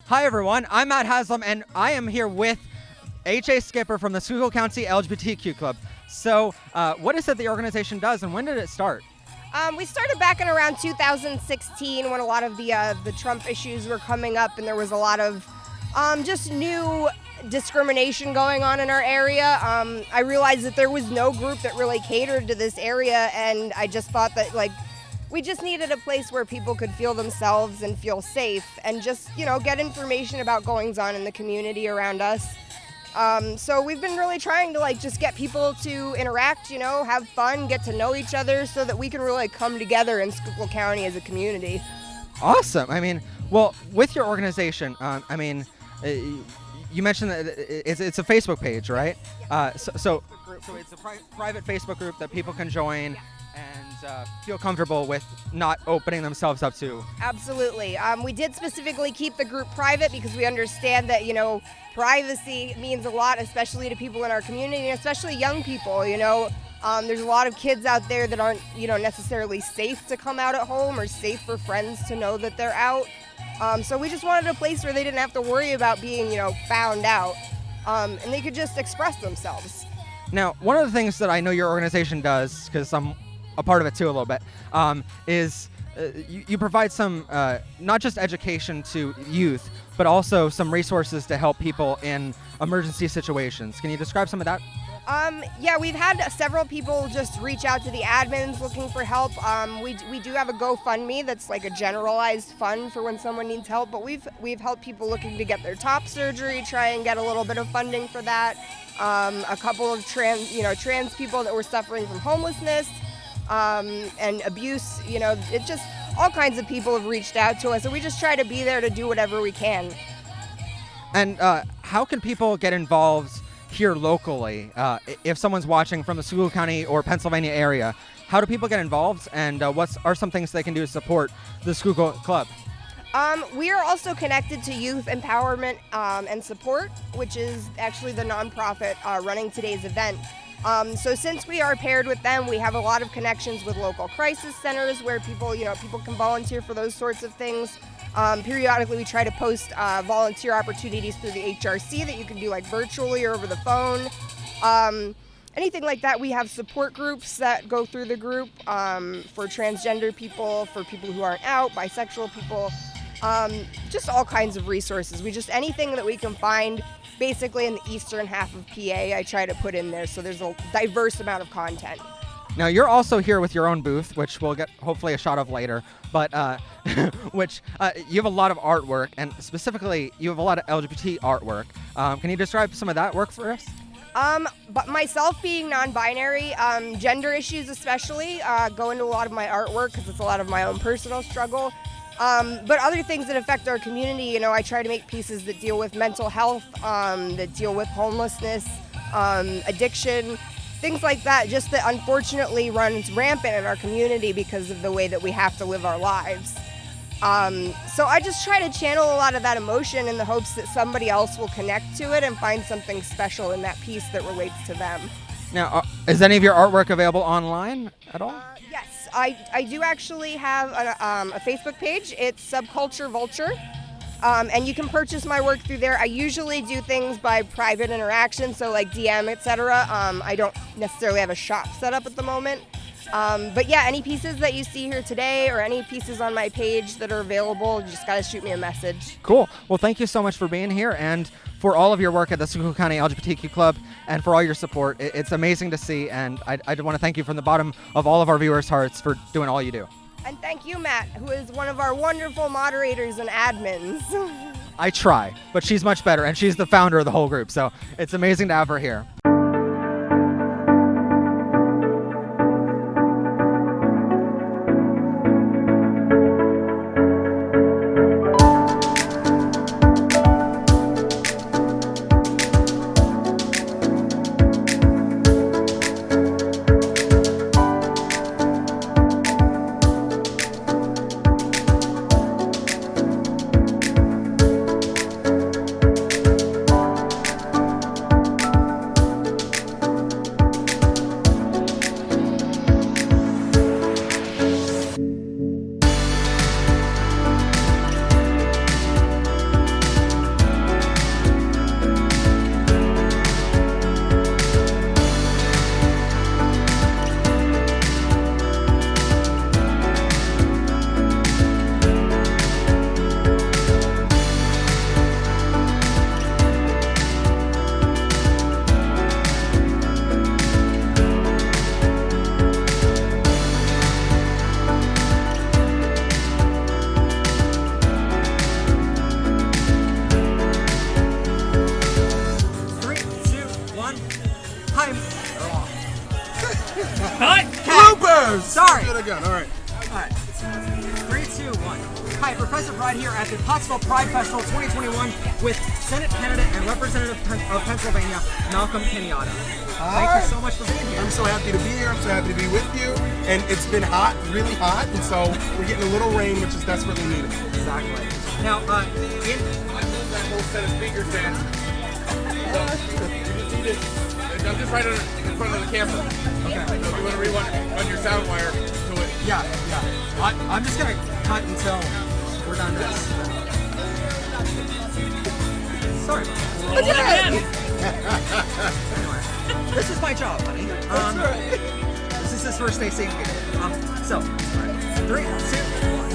Hi everyone, I'm Matt Haslam and I am here with H.A. Skipper from the Schuylkill County LGBTQ Club. So what is it the organization does and when did it start? We started back in around 2016 when a lot of the Trump issues were coming up and there was a lot of just new discrimination going on in our area. I realized that there was no group that really catered to this area, and I just thought that we just needed a place where people could feel themselves and feel safe and just, get information about goings on in the community around us. So we've been really trying to just get people to interact, have fun, get to know each other so that we can really come together in Schuylkill County as a community. Awesome. Well, with your organization, you mentioned that it's a Facebook page, right? Yeah. So it's a private Facebook group that people can join and feel comfortable with not opening themselves up to. Absolutely. We did specifically keep the group private because we understand that, privacy means a lot, especially to people in our community, especially young people, There's a lot of kids out there that aren't, necessarily safe to come out at home or safe for friends to know that they're out. So we just wanted a place where they didn't have to worry about being, found out, and they could just express themselves. Now, one of the things that I know your organization does, because I'm a part of it too a little bit, is you provide some, not just education to youth, but also some resources to help people in emergency situations. Can you describe some of that? Yeah, we've had several people just reach out to the admins looking for help. We do have a GoFundMe that's like a generalized fund for when someone needs help, but we've helped people looking to get their top surgery, try and get a little bit of funding for that. A couple of trans people that were suffering from homelessness and abuse. It just all kinds of people have reached out to us, and we just try to be there to do whatever we can. And how can people get involved here locally? If someone's watching from the Schuylkill County or Pennsylvania area, how do people get involved, and what are some things they can do to support the Schuylkill Club? We are also connected to Youth Empowerment and Support, which is actually the nonprofit running today's event. So since we are paired with them, we have a lot of connections with local crisis centers where people can volunteer for those sorts of things. Periodically, we try to post volunteer opportunities through the HRC that you can do virtually or over the phone. Anything like that. We have support groups that go through the group for transgender people, for people who aren't out, bisexual people, just all kinds of resources. Anything that we can find basically in the eastern half of PA, I try to put in there, so there's a diverse amount of content. Now, you're also here with your own booth, which we'll get hopefully a shot of later, but which you have a lot of artwork, and specifically, you have a lot of LGBT artwork. Can you describe some of that work for us? But myself being non-binary, gender issues especially, go into a lot of my artwork because it's a lot of my own personal struggle. But other things that affect our community, I try to make pieces that deal with mental health, that deal with homelessness, addiction, things like that, just that unfortunately runs rampant in our community because of the way that we have to live our lives. So I just try to channel a lot of that emotion in the hopes that somebody else will connect to it and find something special in that piece that relates to them. Now, is any of your artwork available online at all? Yes, I do actually have a Facebook page. It's Subculture Vulture, and you can purchase my work through there. I usually do things by private interaction, so like DM, etc. I don't necessarily have a shop set up at the moment. But yeah, any pieces that you see here today or any pieces on my page that are available, you just gotta shoot me a message. Cool. Well, thank you so much for being here and for all of your work at the Schuylkill County LGBTQ Club and for all your support. It's amazing to see, and I want to thank you from the bottom of all of our viewers' hearts for doing all you do. And thank you, Matt, who is one of our wonderful moderators and admins. I try, but she's much better, and she's the founder of the whole group, so it's amazing to have her here. Yeah, Sorry. Good again. All right. All right. 3, 2, 1. Hi, Professor Pride here at the Pottsville Pride Festival 2021 with Senate candidate and Representative of Pennsylvania, Malcolm Kenyatta. Thank you so much for being here. I'm so happy to be here. I'm so happy to be with you. And it's been hot, really hot, and so we're getting a little rain, which is desperately needed. Exactly. Now, I moved that whole set of speakers in. So you just need it. I'm just right in front of the camera. okay. So if you want to run your sound wire to it. Yeah. I'm just gonna cut until we're done this. Sorry. Anyway, this is my job, honey. This is his first day seeing me. So, 3, 2, 1.